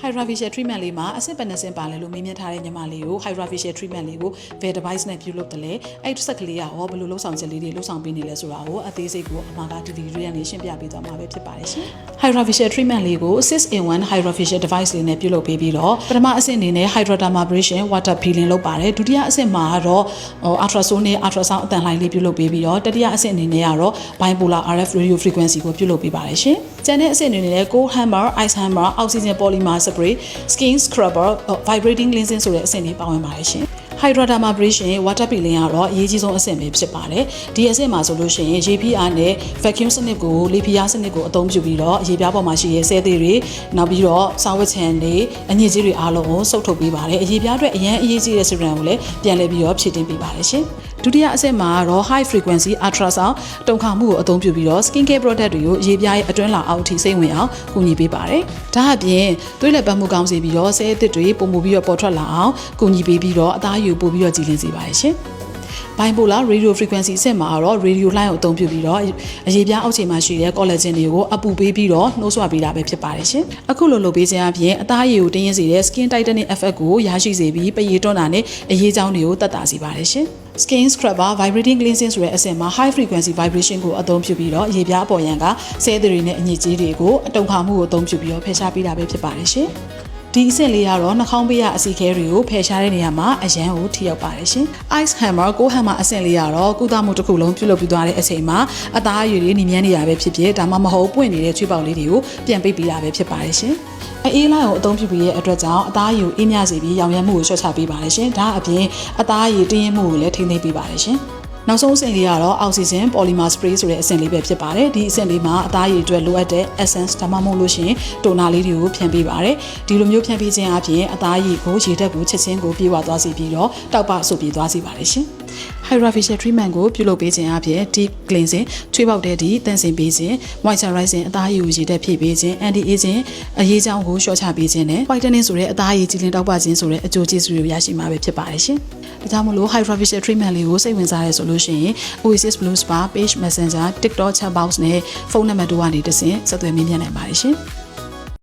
Hydrofacial treatment လေးမှာအဆင့်ပတ်နှစ်ဆင့်ပါလဲလို့မေးမြန်းထားတဲ့ညီမလေးကို Hydrofacial treatment လေးကို bed device နဲ့ပြုလုပ်တယ်လေအဲ့ဒီစက်ကလေးကရောဘယ်လိုလုပ်ဆောင်ချက်လေးတွေလုပ်ဆောင်ပေးနေလဲဆိုတာကိုအသေးစိတ်ကိုအမှားကဒီဗီဒီယိုကနေရှင်းပြပေးသွားမှာပဲဖြစ်ပါတယ်ရှင် Hydrofacial treatment လေးကို 6-in-1 Hydrofacial device လေးနဲ့ပြုလုပ်ပေးပြီးတော့ပထမအဆင့်အနေနဲ့ hydrodermabrasion water peeling လုပ်ပါတယ်ဒုတိယအဆင့်မှာတော့ ultrasonic ultrasound အတန်လှိုင်းလေးပြုလုပ်ပေးပြီးတော့တတိယအဆင့်အနေနဲ့ကတော့ bipolar RF radio frequency ကိုပြုလုပ်ပေးပါတယ်ရှင်ကျန်တဲ့အဆင့်အနေနဲ့ cold hammer ice hammer oxygen polymer spray skin scrubber vibrating cleansing ဆိုတဲ့အဆင့်လေးပါဝင်ပါတယ်ရှင်Hydrodermabrasion water peeling ကတော့အရေးကြီးဆုံးအဆင့်ပဲဖြစ်ပါတယ်ဒီအဆင့်မှာဆိုလို့ရှိရင်ရေဖိအားနဲ့ vacuum စနစ်ကိုလေဖိအားစနစ်ကိုအသုံးပြုပြီးတော့ရေပြားပေါ်မှာရှိတဲ့ဆဲသေးတွေနောက်ပြီးတော့စာဝတ်ချန်တွေအညစ်အကြေးတွေအားလုံးကိုစုပ်ထုတ်ပေးပါတယ်ရေပြားအတွက်အရန်အရေးကြီးတဲ့ serum ကိုလည်းပြန်လည်ပြီးတော့ဖြည့်တင်းပေးပါတယ်ရှင်ဒုတိယအဆင့်မှာတော့ high frequency ultrasound တုံခါမှုကိုအသုံးပြုပြီးတော့ skin care product တွေကိုရေပြားရဲ့အတွင်းလာအောက်ထိစိမ့်ဝင်အောင်ကူညီပေးပါတယ်ဒါအပြင်သွေးလက်ပတ်မှုကောင်းစေပြီးတော့ဆဲအသစ်တွေပုံမှုပြီးတော့ပေါ်ထွက်လာအောင်ကူညီပေးပြီးတော့အသားယူပို့ပြီးတော့ကြည်လင်စေပါတယ်ရှင်bipolar radio frequency အဆင့်မှာတော့ radio line ကိုအသုံးပြုပြီးတော့အရေပြားအောက်ခြေမှာရှိတဲ့ collagen တွေကိုအပူပေးပြီးတော့နှိုးဆွပေးတာပဲဖြစ်ပါတယ်ရှင်အခုလိုလုပ်ပေးခြင်းအပြင်အသားရည်ကိုတင်းရင်းစေတဲ့ skin tightening effect ကိုရရှိစေပြီးပရေတွန်းတာနဲ့အရေးကြောင်းတွေကိုတက်တာစေပါတယ်ရှင်Skin scrubber vibrating cleansing ဆိုတဲ့အဆင့်မှာ high frequency vibration ကိုအသုံးပြုပြီးတော့ရေပြားအပေါ်ရန်ကဆဲတွေနဲ့အညစ်အကြေးတွေကိုအတုံခါမှုကိုအသုံးပြုပြီးတော့ဖယ်ရှားပေးတာပဲဖြစ်ပါတယ်ရှင်ဒီအဆင့်လေးကတော့နှာခေါင်းပေးရအစီခဲတွေကိုဖယ်ရှားတဲ့နေရာမှာအရန်ကိုထိရောက်ပါတယ်ရှင် Ice hammer ကို hammer အဆင့်လေးကတော့ကုသမှုတစ်ခုလုံးပြုလုပ်ပြီးသွားတဲ့အချိန်မှာအသားအရည်တွေနှီးမြန်းနေတာပဲဖြစ်ဖြစ်ဒါမှမဟုတ်ပွင့်နေတဲ့ချွေးပေါက်လေးတွေကိုပြန်ပိတ်ပေးတာပဲဖြစ်ပါတယ်ရှင်အေးလိုင်းကိုအသုံးပြုပြီးရဲ့အတွက်ကြောင့်အသားအရည်အေးမြစေပြီးရောင်ရမ်းမှုကိုလျှော့ချပေးပါတယ်ရှင်ဒါအပြင်အသားအရည်တင်းရင်မှုကိုလည်းထိန်းသိမ်းပေးပါတယ်ရှင်နောက်ဆုံးအဆင့်လေးကတော့ oxygen polymer spray ဆိုတဲ့အဆင့်လေးပဲဖြစ်ပါတယ်ဒီအဆင့်လေးမှာအသားရည်အတွက်လိုအပ်တဲ့ essence ဒါမှမဟုတ်လို့ရှိရင်တိုနာလေးတွေကိုဖြန့်ပေးပါတယ်ဒီလိုမျိုးဖြန့်ပေးခြင်းအပြင်အသားရည်ကိုရေဓာတ်ကိုချက်ချင်းကိုပြေဝသွားစေပြီးတော့တောက်ပဆုပ်ပြေသွားစေပါတယ်ရှင်Hydrofacial treatment ကိုပြုလုပ်ပေးခြင်းအပြင် deep cleansing ချွေးပေါက်တဲ့ဒီတန့်စင်ပေးခြင်း moisturizing အသားရည်ကိုရေဓာတ်ဖြည့်ပေးခြင်း anti aging အရေးကြောင်းကိုလျှော့ချပေးခြင်းနဲ့ whitening ဆိုတဲ့အသားရည်ကြည်လင်တောက်ပခြင်းဆိုတဲ့အကျိုးကျေးဇူးတွေရရှိမှာပဲဖြစ်ပါတယ်ရှင်ဒါကြောင့်မလို့ Hydrofacial treatment လေးကိုစိတ်ဝင်စားရဲဆိုလို့ရှိရင် Oasis Blue Spa page messenger TikTok chat box နဲ့ဖုန်းနံပါတ်တို့ကနေတဆင့်ဆက်သွယ်မေးမြန်းနိုင်ပါတယ်ရှင်